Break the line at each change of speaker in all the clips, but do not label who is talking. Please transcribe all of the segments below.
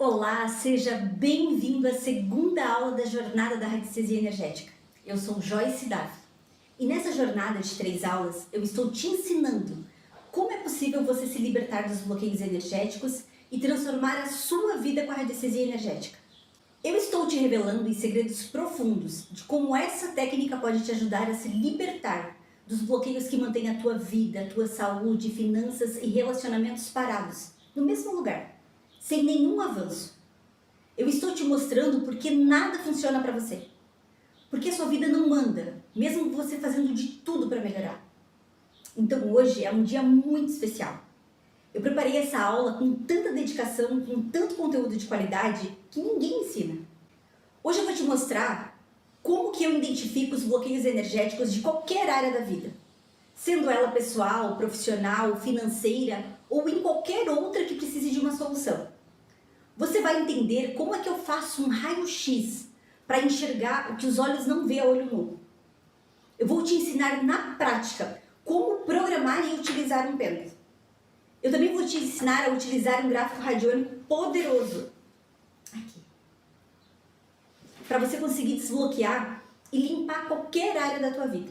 Olá, seja bem-vindo à segunda aula da jornada da radiestesia energética. Eu sou Joyce Davi e nessa jornada de 3 aulas eu estou te ensinando como é possível você se libertar dos bloqueios energéticos e transformar a sua vida com a radiestesia energética. Eu estou te revelando em segredos profundos de como essa técnica pode te ajudar a se libertar dos bloqueios que mantêm a tua vida, a tua saúde, finanças e relacionamentos parados no mesmo lugar, sem nenhum avanço. Eu estou te mostrando porque nada funciona para você. Porque a sua vida não anda, mesmo você fazendo de tudo para melhorar. Então hoje é um dia muito especial. Eu preparei essa aula com tanta dedicação, com tanto conteúdo de qualidade, que ninguém ensina. Hoje eu vou te mostrar como que eu identifico os bloqueios energéticos de qualquer área da vida. Sendo ela pessoal, profissional, financeira ou em qualquer outra que precise de uma solução. Você vai entender como é que eu faço um raio-x para enxergar o que os olhos não vê a olho nu. Eu vou te ensinar na prática como programar e utilizar um pêndulo. Eu também vou te ensinar a utilizar um gráfico radiônico poderoso, aqui, para você conseguir desbloquear e limpar qualquer área da tua vida.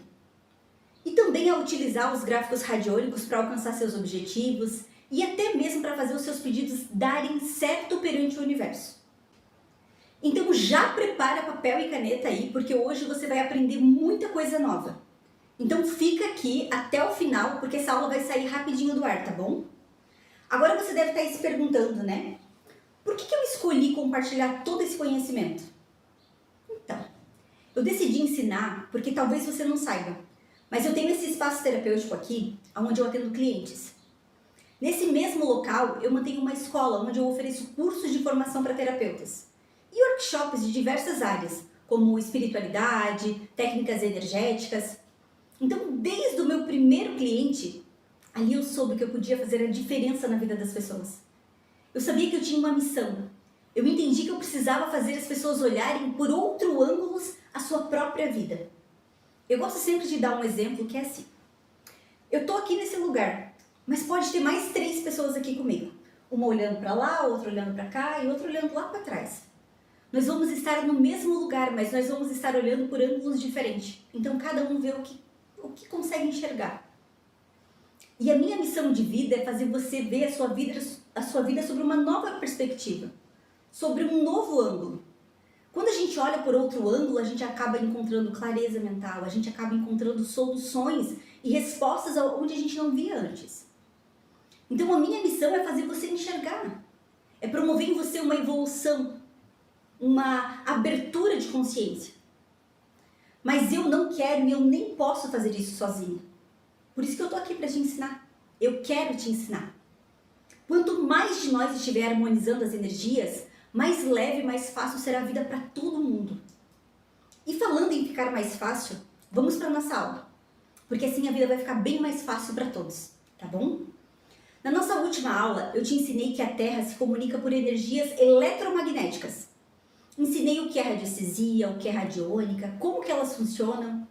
E também a utilizar os gráficos radiônicos para alcançar seus objetivos e até mesmo para fazer os seus pedidos darem certo perante o universo. Então já prepara papel e caneta aí, porque hoje você vai aprender muita coisa nova. Então fica aqui até o final, porque essa aula vai sair rapidinho do ar, tá bom? Agora você deve estar se perguntando, né? Por que eu escolhi compartilhar todo esse conhecimento? Então, eu decidi ensinar porque talvez você não saiba, mas eu tenho esse espaço terapêutico aqui, onde eu atendo clientes. Nesse mesmo local, eu mantenho uma escola onde eu ofereço cursos de formação para terapeutas e workshops de diversas áreas, como espiritualidade, técnicas energéticas. Então, desde o meu primeiro cliente, ali eu soube que eu podia fazer a diferença na vida das pessoas. Eu sabia que eu tinha uma missão. Eu entendi que eu precisava fazer as pessoas olharem por outro ângulo a sua própria vida. Eu gosto sempre de dar um exemplo que é assim. Eu estou aqui nesse lugar, mas pode ter mais 3 pessoas aqui comigo. Uma olhando para lá, outra olhando para cá e outra olhando lá para trás. Nós vamos estar no mesmo lugar, mas nós vamos estar olhando por ângulos diferentes. Então cada um vê o que consegue enxergar. E a minha missão de vida é fazer você ver a sua vida sobre uma nova perspectiva, sobre um novo ângulo. Quando a gente olha por outro ângulo, a gente acaba encontrando clareza mental, a gente acaba encontrando soluções e respostas onde a gente não via antes. Então a minha missão é fazer você enxergar, é promover em você uma evolução, uma abertura de consciência. Mas eu não quero e eu nem posso fazer isso sozinha. Por isso que eu tô aqui para te ensinar. Eu quero te ensinar. Quanto mais de nós estiver harmonizando as energias, mais leve e mais fácil será a vida para todo mundo. E falando em ficar mais fácil, vamos para nossa aula. Porque assim a vida vai ficar bem mais fácil para todos, tá bom? Na nossa última aula, eu te ensinei que a Terra se comunica por energias eletromagnéticas. Ensinei o que é radiestesia, o que é radiônica, como que elas funcionam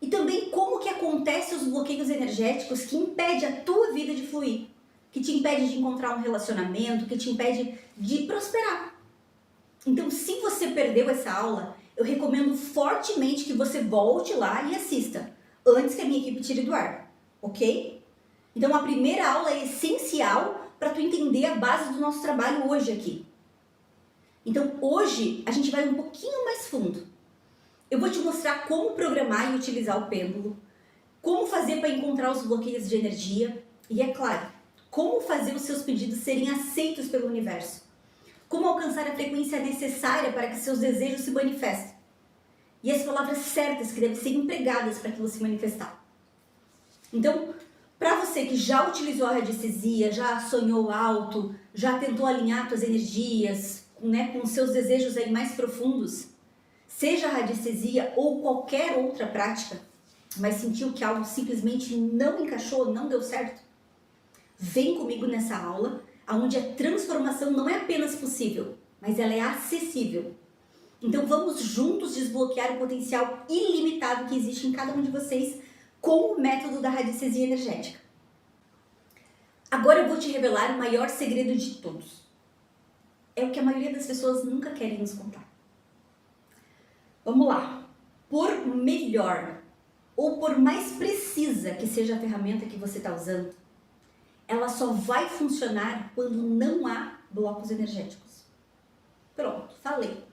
e também como que acontecem os bloqueios energéticos que impedem a tua vida de fluir, que te impede de encontrar um relacionamento, que te impede de prosperar. Então, se você perdeu essa aula, eu recomendo fortemente que você volte lá e assista, antes que a minha equipe tire do ar, ok? Então, a primeira aula é essencial para tu entender a base do nosso trabalho hoje aqui. Então, hoje, a gente vai um pouquinho mais fundo. Eu vou te mostrar como programar e utilizar o pêndulo, como fazer para encontrar os bloqueios de energia e, é claro, como fazer os seus pedidos serem aceitos pelo universo, como alcançar a frequência necessária para que seus desejos se manifestem e as palavras certas que devem ser empregadas para aquilo se manifestar. Então, para você que já utilizou a radiestesia, já sonhou alto, já tentou alinhar suas energias, com os seus desejos aí mais profundos, seja a radiestesia ou qualquer outra prática, mas sentiu que algo simplesmente não encaixou, não deu certo, vem comigo nessa aula, onde a transformação não é apenas possível, mas ela é acessível. Então vamos juntos desbloquear o potencial ilimitado que existe em cada um de vocês com o método da radiestesia energética. Agora eu vou te revelar o maior segredo de todos. é o que a maioria das pessoas nunca querem nos contar. Vamos lá. Por melhor ou por mais precisa que seja a ferramenta que você está usando, ela só vai funcionar quando não há blocos energéticos. Pronto, falei.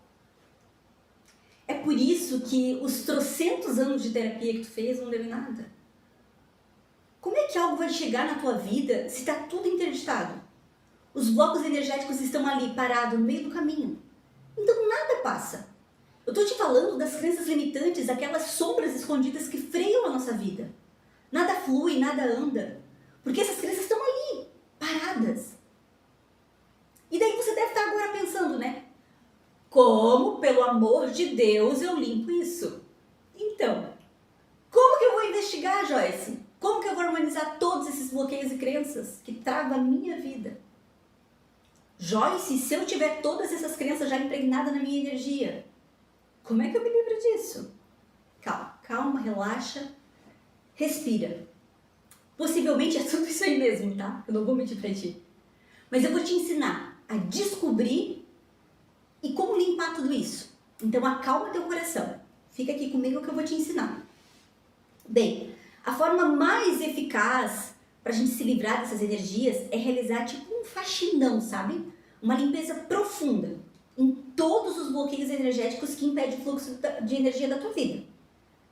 É por isso que os trocentos anos de terapia que tu fez não deu em nada. Como é que algo vai chegar na tua vida se está tudo interditado? Os blocos energéticos estão ali, parados, no meio do caminho. Então nada passa. Eu estou te falando das crenças limitantes, aquelas sombras escondidas que freiam a nossa vida. Nada flui, nada anda. Porque essas crenças estão ali, paradas. E daí você deve estar agora pensando, né? Como, pelo amor de Deus, eu limpo isso? Então, como que eu vou investigar, Joyce? Como que eu vou harmonizar todos esses bloqueios e crenças que travam a minha vida? Joyce, se eu tiver todas essas crenças já impregnadas na minha energia, como é que eu me livro disso? Calma, calma, relaxa, respira. Possivelmente é tudo isso aí mesmo, tá? Eu não vou mentir pra ti. Mas eu vou te ensinar a descobrir e como limpar tudo isso. Então acalma teu coração. Fica aqui comigo que eu vou te ensinar. Bem, a forma mais eficaz para a gente se livrar dessas energias é realizar tipo um faxinão, sabe? Uma limpeza profunda em todos os bloqueios energéticos que impedem o fluxo de energia da tua vida.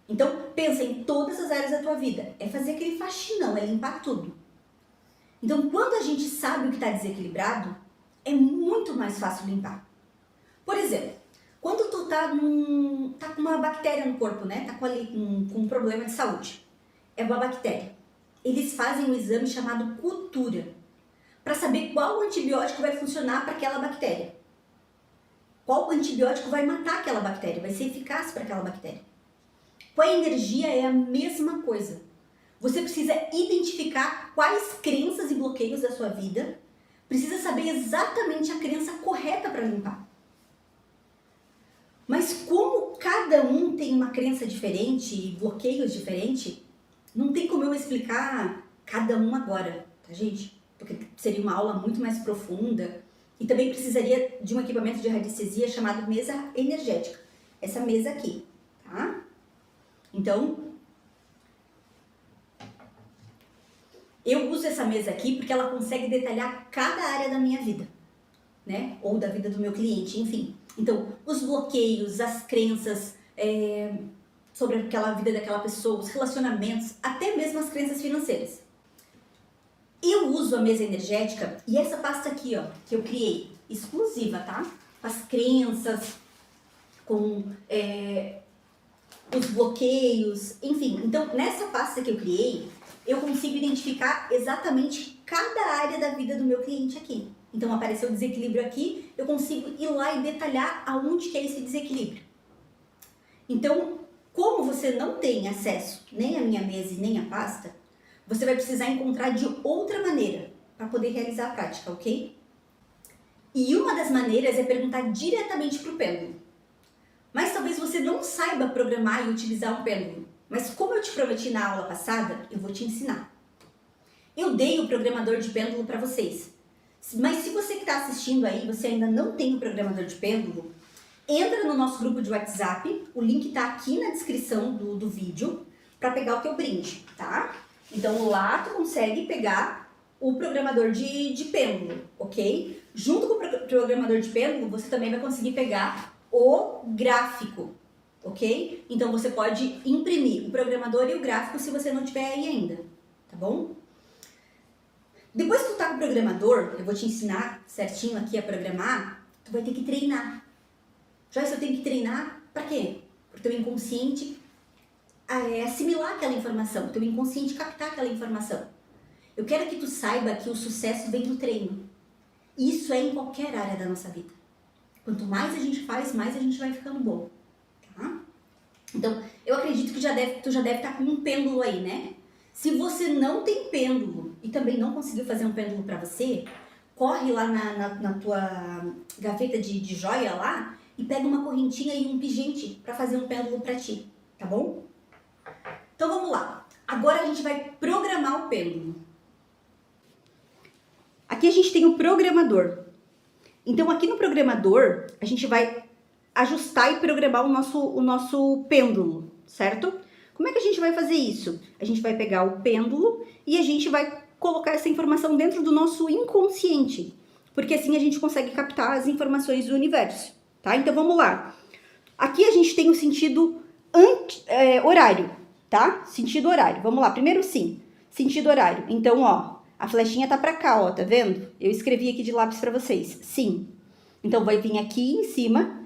Então, pensa em todas as áreas da tua vida. É fazer aquele faxinão, é limpar tudo. Então, quando a gente sabe o que está desequilibrado, é muito mais fácil limpar. Por exemplo, quando tu tá com uma bactéria no corpo, né? Tá com um problema de saúde. É uma bactéria. Eles fazem um exame chamado cultura para saber qual antibiótico vai funcionar para aquela bactéria. Qual antibiótico vai matar aquela bactéria, vai ser eficaz para aquela bactéria. Com a energia é a mesma coisa. Você precisa identificar quais crenças e bloqueios da sua vida, precisa saber exatamente a crença correta para limpar. Mas como cada um tem uma crença diferente e bloqueios diferentes, não tem como eu explicar cada um agora, tá, gente? Porque seria uma aula muito mais profunda e também precisaria de um equipamento de radiestesia chamado mesa energética. Essa mesa aqui, tá? Então, eu uso essa mesa aqui porque ela consegue detalhar cada área da minha vida, né? Ou da vida do meu cliente, enfim. Então, os bloqueios, as crenças sobre aquela vida daquela pessoa, os relacionamentos, até mesmo as crenças financeiras. Eu uso a mesa energética e essa pasta aqui, ó, que eu criei, exclusiva, tá? Com as crenças, com os bloqueios, enfim. Então, nessa pasta que eu criei, eu consigo identificar exatamente cada área da vida do meu cliente aqui. Então, apareceu desequilíbrio aqui, eu consigo ir lá e detalhar aonde que é esse desequilíbrio. Então, como você não tem acesso nem à minha mesa e nem à pasta, você vai precisar encontrar de outra maneira para poder realizar a prática, ok? E uma das maneiras é perguntar diretamente para o pêndulo. Mas talvez você não saiba programar e utilizar um pêndulo. Mas como eu te prometi na aula passada, eu vou te ensinar. Eu dei o programador de pêndulo para vocês. Mas se você que está assistindo aí, você ainda não tem o programador de pêndulo, entra no nosso grupo de WhatsApp, o link está aqui na descrição do vídeo, para pegar o teu brinde, tá? Então lá tu consegue pegar o programador de pêndulo, ok? Junto com o programador de pêndulo, você também vai conseguir pegar o gráfico, ok? Então você pode imprimir o programador e o gráfico se você não tiver aí ainda, tá bom? Depois que tu tá com o programador, eu vou te ensinar certinho aqui a programar, tu vai ter que treinar. Joyce, eu tenho que treinar pra quê? Pro teu inconsciente assimilar aquela informação, pro teu inconsciente captar aquela informação. Eu quero que tu saiba que o sucesso vem do treino. Isso é em qualquer área da nossa vida. Quanto mais a gente faz, mais a gente vai ficando bom, tá? Então, eu acredito que tu já deve estar com um pêndulo aí, né? Se você não tem pêndulo e também não conseguiu fazer um pêndulo para você, corre lá na tua gaveta de joia lá e pega uma correntinha e um pingente para fazer um pêndulo para ti, tá bom? Então vamos lá. Agora a gente vai programar o pêndulo. Aqui a gente tem o programador. Então, aqui no programador, a gente vai ajustar e programar o nosso pêndulo, certo? Como é que a gente vai fazer isso? A gente vai pegar o pêndulo e a gente vai colocar essa informação dentro do nosso inconsciente, porque assim a gente consegue captar as informações do universo, tá? Então, vamos lá. Aqui a gente tem o sentido horário, tá? Sentido horário. Vamos lá. Primeiro, sim. Sentido horário. Então, ó, a flechinha tá pra cá, ó, tá vendo? Eu escrevi aqui de lápis pra vocês. Sim. Então, vai vir aqui em cima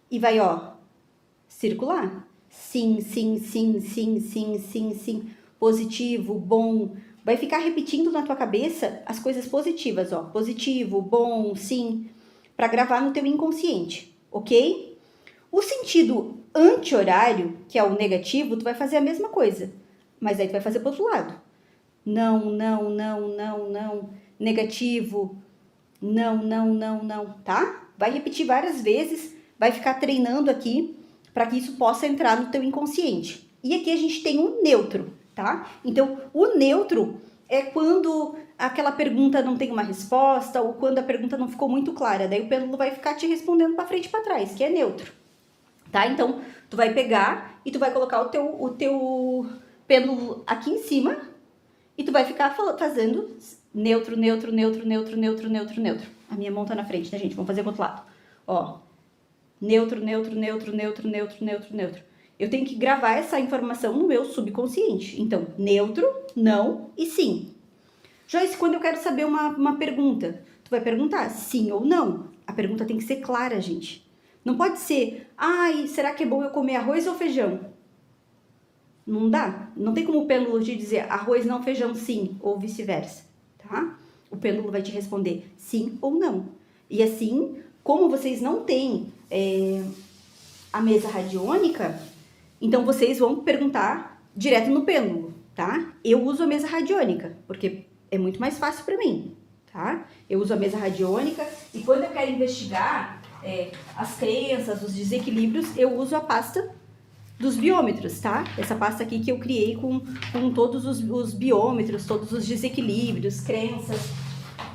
e vai, ó, circular. Sim, sim, sim, sim, sim, sim, sim. Positivo, bom. Vai ficar repetindo na tua cabeça as coisas positivas, ó. Positivo, bom, sim. Pra gravar no teu inconsciente, ok? O sentido anti-horário, que é o negativo, tu vai fazer a mesma coisa. Mas aí tu vai fazer pro outro lado. Não, não, não, não, não. Negativo. Não, não, não, não, tá? Vai repetir várias vezes, vai ficar treinando aqui para que isso possa entrar no teu inconsciente. E aqui a gente tem um neutro, tá? Então, o neutro é quando aquela pergunta não tem uma resposta ou quando a pergunta não ficou muito clara. Daí o pêndulo vai ficar te respondendo para frente e para trás, que é neutro, tá? Então, tu vai pegar e tu vai colocar o teu pêndulo aqui em cima e tu vai ficar fazendo neutro, neutro, neutro, neutro, neutro, neutro, neutro. A minha mão tá na frente, né, gente? Vamos fazer pro outro lado. Ó, neutro, neutro, neutro, neutro, neutro, neutro, neutro. Eu tenho que gravar essa informação no meu subconsciente. Então, neutro, não e sim. Joyce, quando eu quero saber uma pergunta, tu vai perguntar sim ou não. A pergunta tem que ser clara, gente. Não pode ser, ai, será que é bom eu comer arroz ou feijão? Não dá. Não tem como o pêndulo te dizer arroz não, feijão sim, ou vice-versa, tá? O pêndulo vai te responder sim ou não. E assim, como vocês não têm a mesa radiônica, então vocês vão perguntar direto no pêndulo, tá? Eu uso a mesa radiônica, porque é muito mais fácil para mim, tá? Eu uso a mesa radiônica e quando eu quero investigar as crenças, os desequilíbrios, eu uso a pasta dos biômetros, tá? Essa pasta aqui que eu criei com todos os biômetros, todos os desequilíbrios, crenças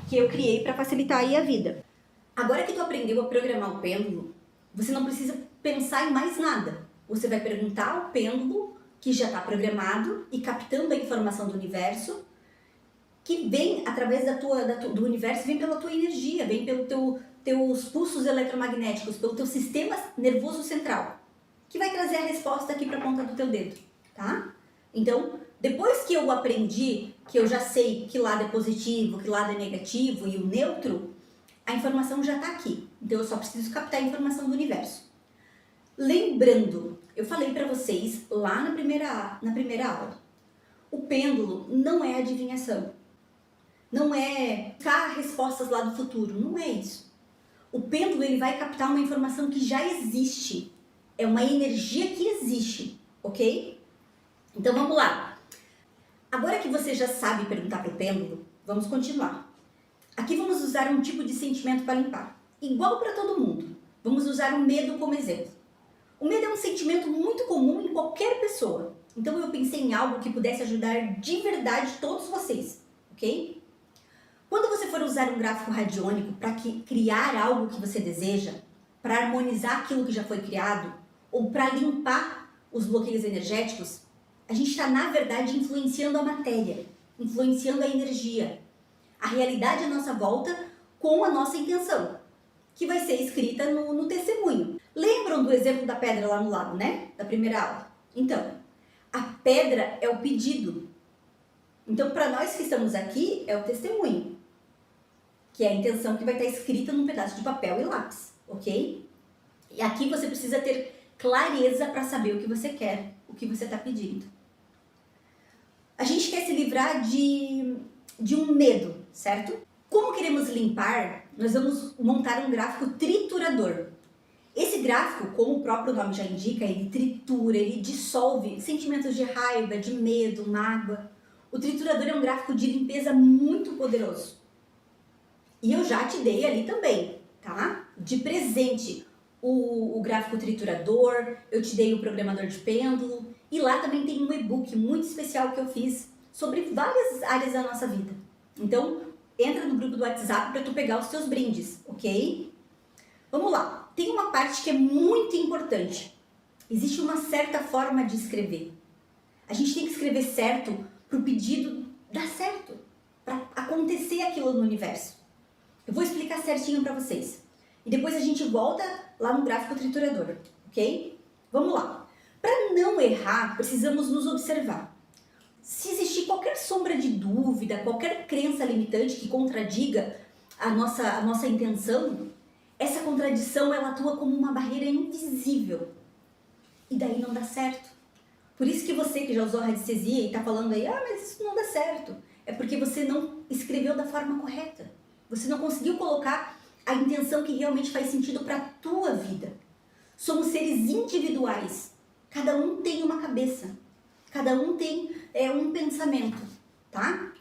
que eu criei para facilitar aí a vida. Agora que tu aprendeu a programar o pêndulo, você não precisa pensar em mais nada. Você vai perguntar ao pêndulo que já está programado e captando a informação do universo, que vem através do universo, vem pela tua energia, vem pelos teus pulsos eletromagnéticos, pelo teu sistema nervoso central, que vai trazer a resposta aqui para a ponta do teu dedo, tá? Então, depois que eu aprendi, que eu já sei que lado é positivo, que lado é negativo e o neutro, a informação já está aqui. Então, eu só preciso captar a informação do universo. Lembrando, eu falei para vocês lá na primeira aula, o pêndulo não é adivinhação. Não é buscar respostas lá do futuro, não é isso. O pêndulo ele vai captar uma informação que já existe. É uma energia que existe, ok? Então vamos lá. Agora que você já sabe perguntar para o pêndulo, vamos continuar. Aqui vamos usar um tipo de sentimento para limpar. Igual para todo mundo. Vamos usar o medo como exemplo. O medo é um sentimento muito comum em qualquer pessoa. Então eu pensei em algo que pudesse ajudar de verdade todos vocês, ok? Quando você for usar um gráfico radiônico para criar algo que você deseja, para harmonizar aquilo que já foi criado, ou para limpar os bloqueios energéticos, a gente está, na verdade, influenciando a matéria, influenciando a energia, a realidade à nossa volta com a nossa intenção, que vai ser escrita no testemunho. Lembram do exemplo da pedra lá no lago, né? Da primeira aula? Então, a pedra é o pedido. Então, para nós que estamos aqui, é o testemunho, que é a intenção que vai estar escrita num pedaço de papel e lápis, ok? E aqui você precisa ter clareza para saber o que você quer, o que você está pedindo. A gente quer se livrar de um medo, certo? Como queremos limpar, nós vamos montar um gráfico triturador. Esse gráfico, como o próprio nome já indica, ele tritura, ele dissolve sentimentos de raiva, de medo, mágoa. O triturador é um gráfico de limpeza muito poderoso. E eu já te dei ali também, tá? De presente o gráfico triturador, eu te dei o programador de pêndulo e lá também tem um e-book muito especial que eu fiz sobre várias áreas da nossa vida. Então, entra no grupo do WhatsApp para tu pegar os teus brindes, ok? Vamos lá, tem uma parte que é muito importante. Existe uma certa forma de escrever. A gente tem que escrever certo para o pedido dar certo, para acontecer aquilo no universo. Eu vou explicar certinho para vocês. E depois a gente volta lá no gráfico triturador, ok? Vamos lá. Para não errar, precisamos nos observar. Se existir qualquer sombra de dúvida, qualquer crença limitante que contradiga a nossa intenção, essa contradição ela atua como uma barreira invisível. E daí não dá certo. Por isso que você que já usou a radiestesia e está falando aí, mas isso não dá certo. É porque você não escreveu da forma correta. Você não conseguiu colocar a intenção que realmente faz sentido para a tua vida. Somos seres individuais. Cada um tem uma cabeça. Cada um tem um pensamento, tá?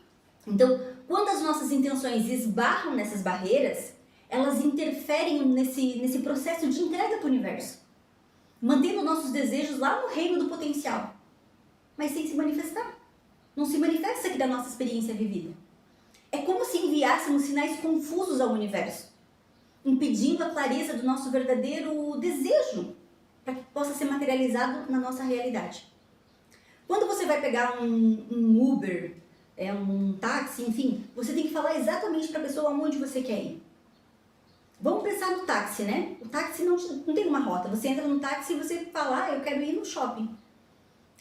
Então, quando as nossas intenções esbarram nessas barreiras, elas interferem nesse processo de entrega para o universo, mantendo nossos desejos lá no reino do potencial, mas sem se manifestar. Não se manifesta aqui da nossa experiência vivida. É como se enviássemos sinais confusos ao universo, impedindo a clareza do nosso verdadeiro desejo para que possa ser materializado na nossa realidade. Quando você vai pegar um Uber, um táxi, enfim, você tem que falar exatamente para a pessoa onde você quer ir. Vamos pensar no táxi, né? O táxi não tem uma rota. Você entra no táxi e você fala, eu quero ir no shopping.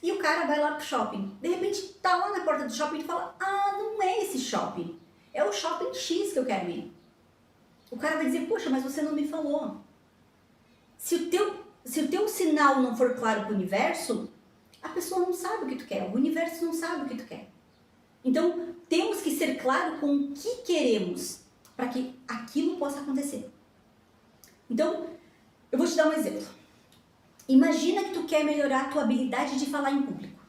E o cara vai lá pro shopping. De repente, tá lá na porta do shopping e fala, não é esse shopping. É o shopping X que eu quero ir. O cara vai dizer, poxa, mas você não me falou. Se o teu sinal não for claro pro universo, a pessoa não sabe o que tu quer. O universo não sabe o que tu quer. Então, temos que ser claro com o que queremos para que aquilo possa acontecer. Então, eu vou te dar um exemplo. Imagina que tu quer melhorar a tua habilidade de falar em público.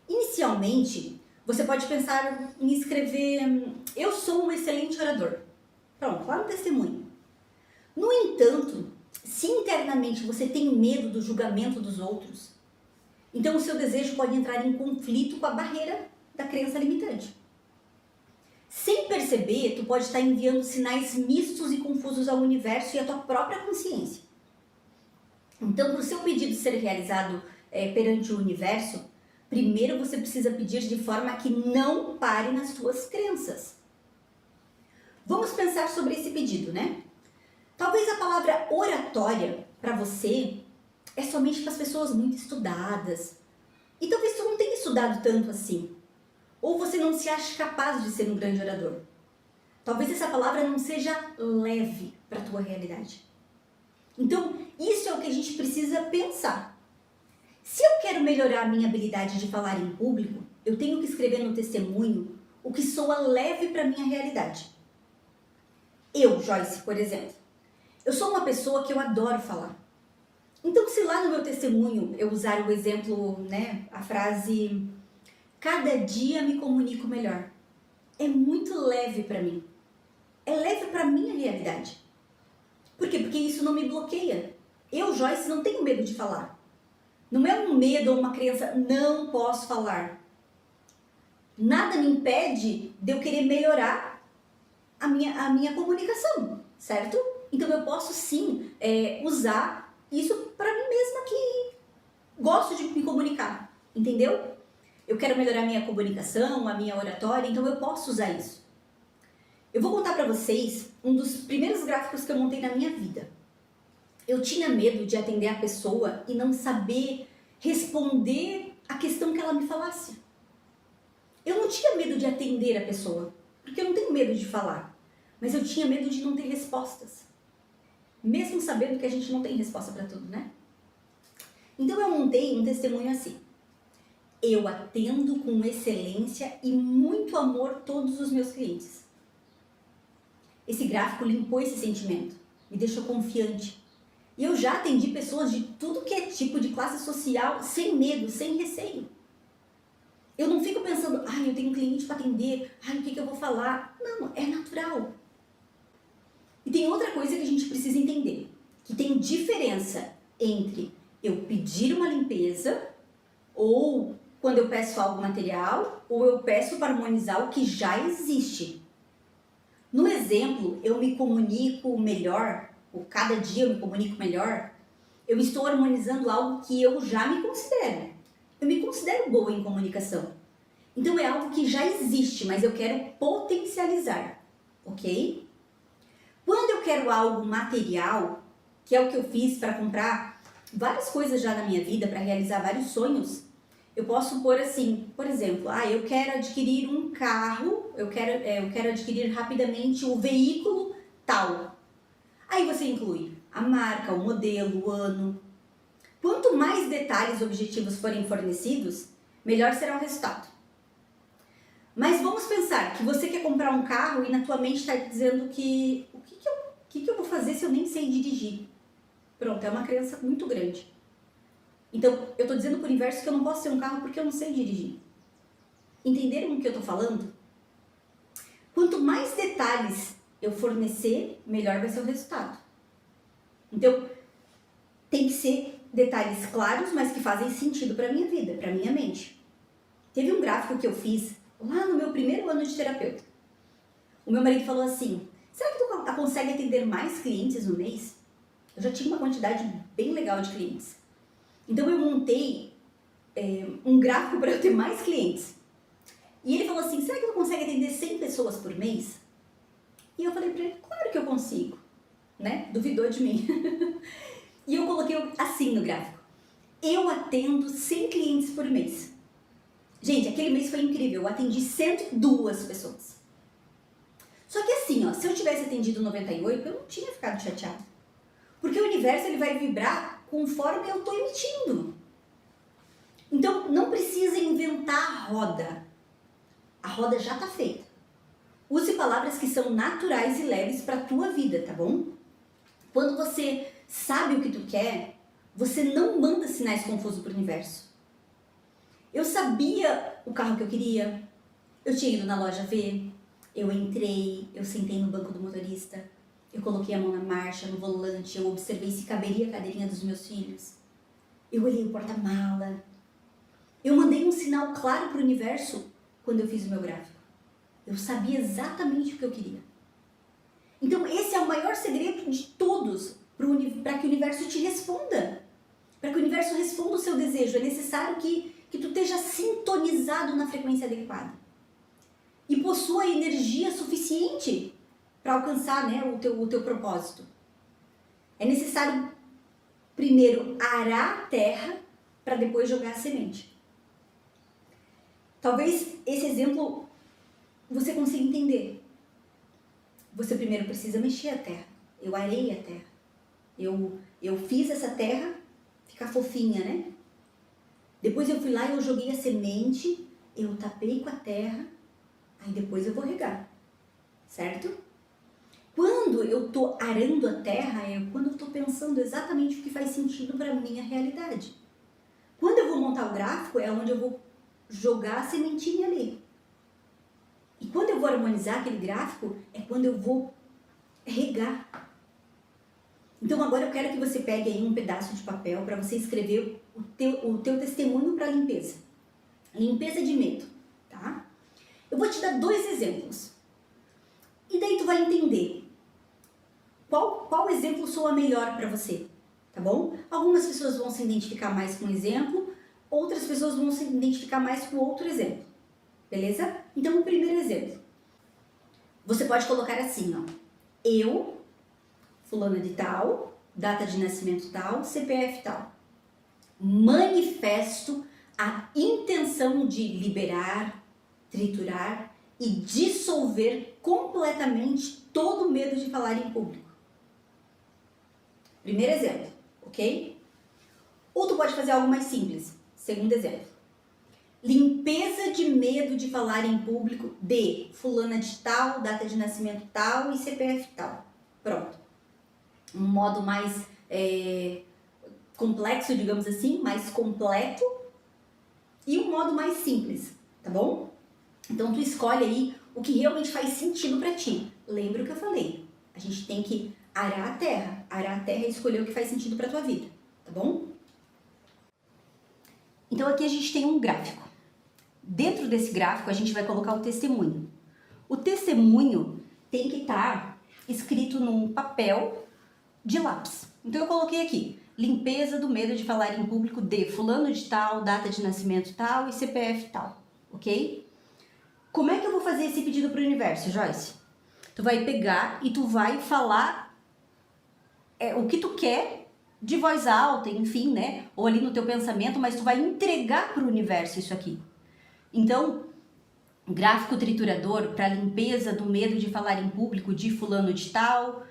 Inicialmente, você pode pensar em escrever eu sou um excelente orador. Pronto, lá no testemunho. No entanto, se internamente você tem medo do julgamento dos outros, então o seu desejo pode entrar em conflito com a barreira da crença limitante. Sem perceber, tu pode estar enviando sinais mistos e confusos ao universo e à tua própria consciência. Então, para o seu pedido ser realizado perante o universo, primeiro você precisa pedir de forma que não pare nas tuas crenças. Vamos pensar sobre esse pedido, né? Talvez a palavra oratória, para você, é somente para as pessoas muito estudadas. E talvez tu não tenha estudado tanto assim. Ou você não se acha capaz de ser um grande orador. Talvez essa palavra não seja leve para a tua realidade. Então, isso é o que a gente precisa pensar. Se eu quero melhorar a minha habilidade de falar em público, eu tenho que escrever no testemunho o que soa leve para a minha realidade. Eu, Joyce, por exemplo, eu sou uma pessoa que eu adoro falar. Então, se lá no meu testemunho eu usar o exemplo, a frase cada dia me comunico melhor, é muito leve para mim. É leve para a minha realidade. Por quê? Porque isso não me bloqueia. Eu, Joyce, não tenho medo de falar. Não é um medo ou uma crença, não posso falar. Nada me impede de eu querer melhorar a minha comunicação, certo? Então eu posso sim usar isso para mim mesma que gosto de me comunicar, entendeu? Eu quero melhorar a minha comunicação, a minha oratória, então eu posso usar isso. Eu vou contar para vocês um dos primeiros gráficos que eu montei na minha vida. Eu tinha medo de atender a pessoa e não saber responder a questão que ela me falasse. Eu não tinha medo de atender a pessoa, porque eu não tenho medo de falar, mas eu tinha medo de não ter respostas. Mesmo sabendo que a gente não tem resposta para tudo, né? Então eu montei um testemunho assim. Eu atendo com excelência e muito amor todos os meus clientes. Esse gráfico limpou esse sentimento, me deixou confiante. E eu já atendi pessoas de tudo que é tipo de classe social, sem medo, sem receio. Eu não fico pensando, eu tenho um cliente para atender, o que eu vou falar? Não, é natural. E tem outra coisa que a gente precisa entender, que tem diferença entre eu pedir uma limpeza, ou quando eu peço algo material, ou eu peço para harmonizar o que já existe. No exemplo, eu me comunico melhor ou cada dia eu me comunico melhor, eu estou harmonizando algo que eu já me considero. Eu me considero boa em comunicação. Então é algo que já existe, mas eu quero potencializar, ok? Quando eu quero algo material, que é o que eu fiz para comprar várias coisas já na minha vida, para realizar vários sonhos, eu posso pôr assim, por exemplo, eu quero adquirir um carro, eu quero adquirir rapidamente o veículo tal. Aí você inclui a marca, o modelo, o ano. Quanto mais detalhes objetivos forem fornecidos, melhor será o resultado. Mas vamos pensar que você quer comprar um carro e na tua mente está dizendo que o que eu vou fazer se eu nem sei dirigir? Pronto, é uma crença muito grande. Então, eu estou dizendo para o universo que eu não posso ter um carro porque eu não sei dirigir. Entenderam o que eu estou falando? Quanto mais detalhes eu fornecer, melhor vai ser o resultado. Então, tem que ser detalhes claros, mas que fazem sentido para a minha vida, para a minha mente. Teve um gráfico que eu fiz lá no meu primeiro ano de terapeuta. O meu marido falou assim, será que tu consegue atender mais clientes no mês? Eu já tinha uma quantidade bem legal de clientes. Então eu montei um gráfico para eu ter mais clientes. E ele falou assim, será que tu consegue atender 100 pessoas por mês? E eu falei para ele, claro que eu consigo, né? Duvidou de mim. E eu coloquei assim no gráfico, eu atendo 100 clientes por mês. Gente, aquele mês foi incrível, eu atendi 102 pessoas. Só que assim, ó, se eu tivesse atendido 98, eu não tinha ficado chateado. Porque o universo ele vai vibrar conforme eu estou emitindo. Então, não precisa inventar a roda. A roda já está feita. Use palavras que são naturais e leves para a tua vida, tá bom? Quando você sabe o que tu quer, você não manda sinais confusos para o universo. Eu sabia o carro que eu queria, eu tinha ido na loja ver, eu entrei, eu sentei no banco do motorista, eu coloquei a mão na marcha, no volante, eu observei se caberia a cadeirinha dos meus filhos. Eu olhei o porta-mala. Eu mandei um sinal claro para o universo quando eu fiz o meu gráfico. Eu sabia exatamente o que eu queria. Então esse é o maior segredo de todos para que o universo te responda. Para que o universo responda o seu desejo. É necessário que tu esteja sintonizado na frequência adequada. E possua energia suficiente para alcançar, né, o teu propósito. É necessário primeiro arar a terra para depois jogar a semente. Talvez esse exemplo você consiga entender. Você primeiro precisa mexer a terra. Eu arei a terra. Eu fiz essa terra ficar fofinha, né? Depois eu fui lá e eu joguei a semente, eu tapei com a terra, aí depois eu vou regar, certo? Quando eu tô arando a terra, é quando eu tô pensando exatamente o que faz sentido para minha realidade. Quando eu vou montar o gráfico, é onde eu vou jogar a sementinha ali. E quando eu vou harmonizar aquele gráfico, é quando eu vou regar. Então agora eu quero que você pegue aí um pedaço de papel para você escrever o teu testemunho para limpeza. Limpeza de medo, tá? Eu vou te dar 2 exemplos. E daí tu vai entender qual exemplo soa melhor para você, tá bom? Algumas pessoas vão se identificar mais com um exemplo, outras pessoas vão se identificar mais com outro exemplo, beleza? Então o primeiro exemplo, você pode colocar assim, ó. Eu, fulana de tal, data de nascimento tal, CPF tal, manifesto a intenção de liberar, triturar e dissolver completamente todo o medo de falar em público. Primeiro exemplo, ok? Ou tu pode fazer algo mais simples. Segundo exemplo. Limpeza de medo de falar em público de fulana de tal, data de nascimento tal e CPF tal. Pronto. Um modo mais complexo, digamos assim, mais completo, e um modo mais simples, tá bom? Então tu escolhe aí o que realmente faz sentido para ti. Lembra o que eu falei? A gente tem que arar a terra e escolher o que faz sentido para tua vida, tá bom? Então aqui a gente tem um gráfico. Dentro desse gráfico a gente vai colocar o testemunho. O testemunho tem que estar escrito num papel de lápis. Então eu coloquei aqui, limpeza do medo de falar em público de fulano de tal, data de nascimento tal e CPF tal, ok? Como é que eu vou fazer esse pedido para o universo, Joyce? Tu vai pegar e tu vai falar o que tu quer de voz alta, enfim, né? Ou ali no teu pensamento, mas tu vai entregar para o universo isso aqui. Então, gráfico triturador para limpeza do medo de falar em público de fulano de tal,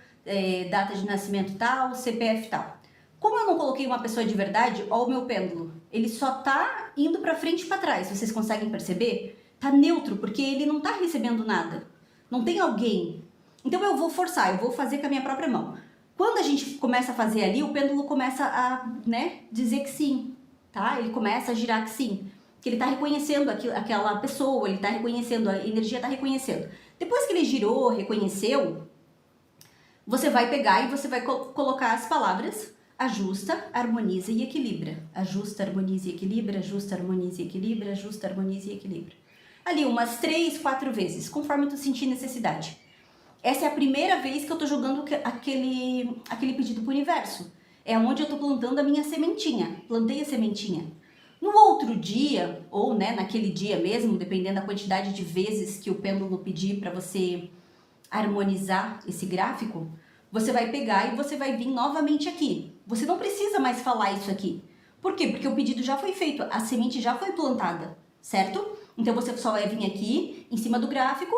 data de nascimento tal, CPF tal. Como eu não coloquei uma pessoa de verdade, ó o meu pêndulo, ele só tá indo para frente e para trás, vocês conseguem perceber? Tá neutro, porque ele não tá recebendo nada. Não tem alguém. Então eu vou forçar, eu vou fazer com a minha própria mão. Quando a gente começa a fazer ali, o pêndulo começa a, né, dizer que sim, tá? Ele começa a girar que sim. Que ele tá reconhecendo aquela pessoa, ele tá reconhecendo, a energia tá reconhecendo. Depois que ele girou, reconheceu, você vai pegar e você vai colocar as palavras ajusta, harmoniza e equilibra. Ajusta, harmoniza e equilibra, ajusta, harmoniza e equilibra, ajusta, harmoniza e equilibra. Ali umas 3, 4 vezes, conforme tu sentir necessidade. Essa é a primeira vez que eu tô jogando aquele pedido pro universo. É onde eu tô plantando a minha sementinha. Plantei a sementinha. No outro dia, ou né, naquele dia mesmo, dependendo da quantidade de vezes que o pêndulo pedir para você harmonizar esse gráfico, você vai pegar e você vai vir novamente aqui. Você não precisa mais falar isso aqui. Por quê? Porque o pedido já foi feito, a semente já foi plantada, certo? Então você só vai vir aqui, em cima do gráfico,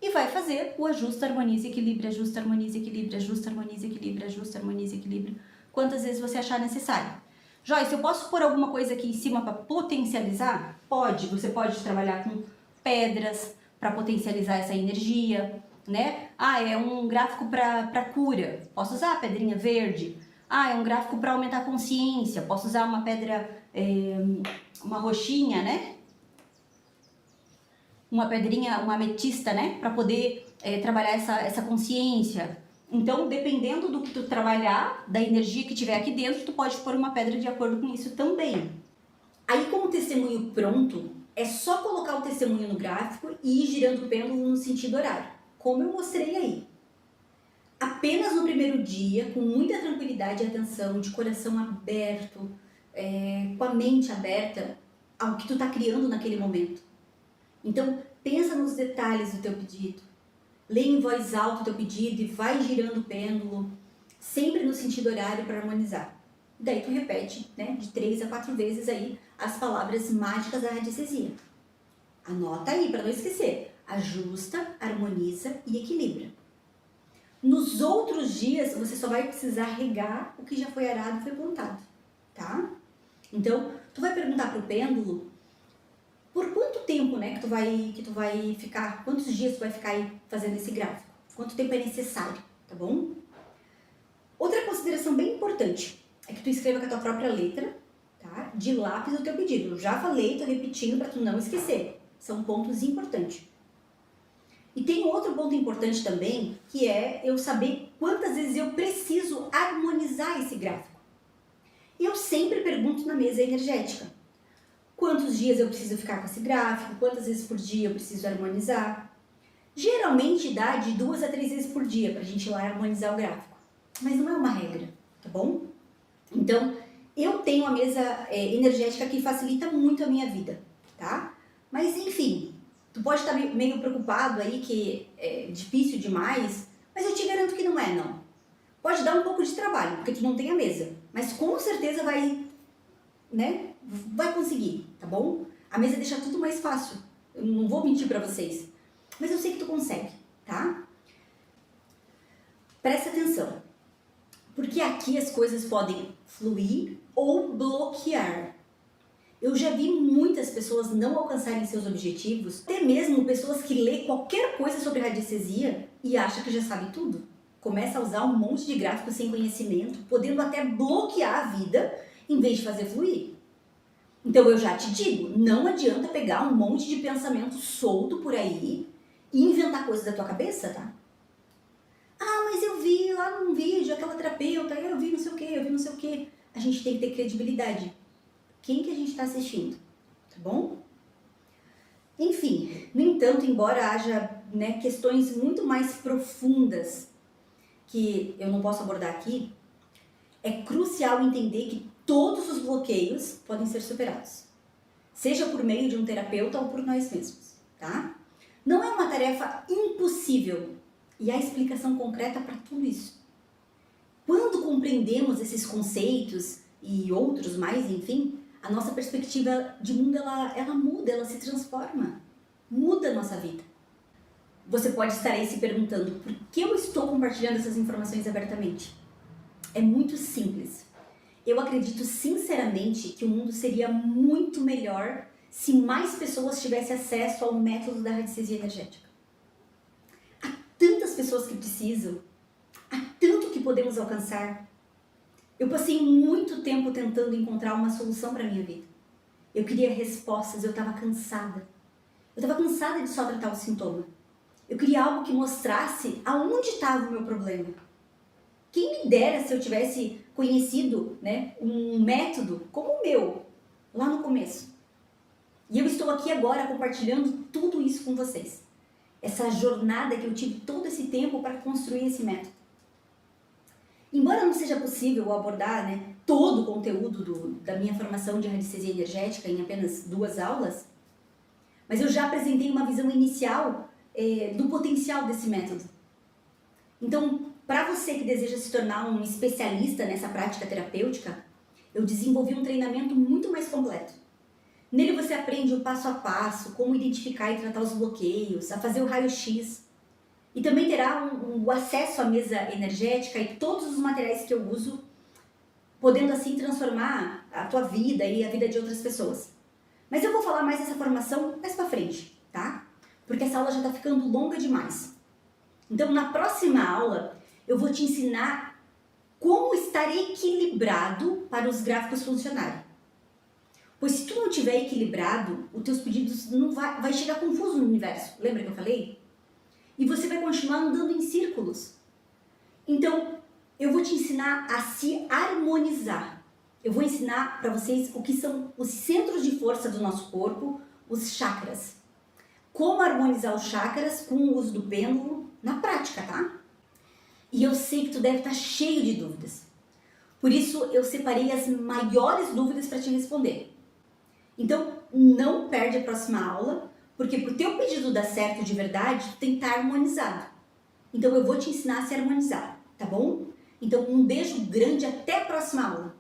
e vai fazer o ajuste, harmoniza, equilíbrio, ajuste, harmoniza, equilíbrio, ajuste, harmoniza, equilíbrio, ajuste, harmoniza, equilíbrio, quantas vezes você achar necessário. Joyce, eu posso pôr alguma coisa aqui em cima para potencializar? Pode, você pode trabalhar com pedras para potencializar essa energia, né? Ah, é um gráfico para cura, posso usar a pedrinha verde. Ah, é um gráfico para aumentar a consciência, posso usar uma pedra, uma roxinha, né? Uma pedrinha, uma ametista, né? Para poder trabalhar essa consciência. Então, dependendo do que tu trabalhar, da energia que tiver aqui dentro, tu pode pôr uma pedra de acordo com isso também. Aí, com o testemunho pronto, é só colocar o testemunho no gráfico e ir girando o pêndulo no sentido horário, como eu mostrei aí. Apenas no primeiro dia, com muita tranquilidade e atenção, de coração aberto, com a mente aberta ao que tu tá criando naquele momento. Então, pensa nos detalhes do teu pedido. Lê em voz alta o teu pedido e vai girando o pêndulo, sempre no sentido horário para harmonizar. Daí tu repete, né, de 3 a 4 vezes aí as palavras mágicas da radiestesia. Anota aí para não esquecer. Ajusta, harmoniza e equilibra. Nos outros dias, você só vai precisar regar o que já foi arado e foi plantado, tá? Então, tu vai perguntar pro pêndulo por quanto tempo, né, que tu vai ficar, quantos dias tu vai ficar aí fazendo esse gráfico? Quanto tempo é necessário, tá bom? Outra consideração bem importante é que tu escreva com a tua própria letra, tá? De lápis o teu pedido. Eu já falei, tô repetindo para tu não esquecer. São pontos importantes. E tem outro ponto importante também, que é eu saber quantas vezes eu preciso harmonizar esse gráfico. E eu sempre pergunto na mesa energética. Quantos dias eu preciso ficar com esse gráfico? Quantas vezes por dia eu preciso harmonizar? Geralmente dá de 2 a 3 vezes por dia pra gente ir lá harmonizar o gráfico. Mas não é uma regra, tá bom? Então, eu tenho uma mesa energética que facilita muito a minha vida, tá? Mas enfim, tu pode estar meio preocupado aí que é difícil demais, mas eu te garanto que não é, não. Pode dar um pouco de trabalho, porque tu não tem a mesa, mas com certeza vai, né? Vai conseguir, tá bom? A mesa deixa tudo mais fácil. Eu não vou mentir pra vocês. Mas eu sei que tu consegue, tá? Presta atenção. Porque aqui as coisas podem fluir ou bloquear. Eu já vi muitas pessoas não alcançarem seus objetivos, até mesmo pessoas que lê qualquer coisa sobre radiestesia e acham que já sabe tudo. Começa a usar um monte de gráficos sem conhecimento, podendo até bloquear a vida em vez de fazer fluir. Então eu já te digo, não adianta pegar um monte de pensamento solto por aí e inventar coisas da tua cabeça, tá? Ah, mas eu vi lá num vídeo aquela terapeuta, eu vi não sei o que, eu vi não sei o que. A gente tem que ter credibilidade. Quem que a gente está assistindo, tá bom? Enfim, no entanto, embora haja, né, questões muito mais profundas que eu não posso abordar aqui, É crucial entender que todos os bloqueios podem ser superados, seja por meio de um terapeuta ou por nós mesmos, tá? Não é uma tarefa impossível e há explicação concreta para tudo isso. Quando compreendemos esses conceitos e outros mais, enfim, a nossa perspectiva de mundo ela muda, ela se transforma, muda a nossa vida. Você pode estar aí se perguntando por que eu estou compartilhando essas informações abertamente? É muito simples. Eu acredito sinceramente que o mundo seria muito melhor se mais pessoas tivessem acesso ao método da radiestesia energética. Há tantas pessoas que precisam, há tanto que podemos alcançar. Eu passei muito tempo tentando encontrar uma solução para a minha vida. Eu queria respostas, eu estava cansada. Eu estava cansada de só tratar o sintoma. Eu queria algo que mostrasse aonde estava o meu problema. Quem me dera se eu tivesse conhecido, né, um método como o meu, lá no começo. E eu estou aqui agora compartilhando tudo isso com vocês. Essa jornada que eu tive todo esse tempo para construir esse método. Embora não seja possível abordar, né, todo o conteúdo da minha formação de radiestesia energética em apenas 2 aulas, mas eu já apresentei uma visão inicial do potencial desse método. Então, para você que deseja se tornar um especialista nessa prática terapêutica, eu desenvolvi um treinamento muito mais completo. Nele você aprende o passo a passo, como identificar e tratar os bloqueios, a fazer o raio-x. E também terá o acesso à mesa energética e todos os materiais que eu uso, podendo assim transformar a tua vida e a vida de outras pessoas. Mas eu vou falar mais dessa formação mais pra frente, tá? Porque essa aula já tá ficando longa demais. Então, na próxima aula, eu vou te ensinar como estar equilibrado para os gráficos funcionarem. Pois se tu não estiver equilibrado, os teus pedidos não vai chegar confuso no universo. Lembra que eu falei? E você vai continuar andando em círculos. Então, eu vou te ensinar a se harmonizar. Eu vou ensinar para vocês o que são os centros de força do nosso corpo, os chakras. Como harmonizar os chakras com o uso do pêndulo na prática, tá? E eu sei que tu deve estar cheio de dúvidas. Por isso, eu separei as maiores dúvidas para te responder. Então, não perde a próxima aula, porque para o teu pedido dar certo de verdade, tu tem que estar harmonizado. Então, eu vou te ensinar a se harmonizar, tá bom? Então, um beijo grande, até a próxima aula.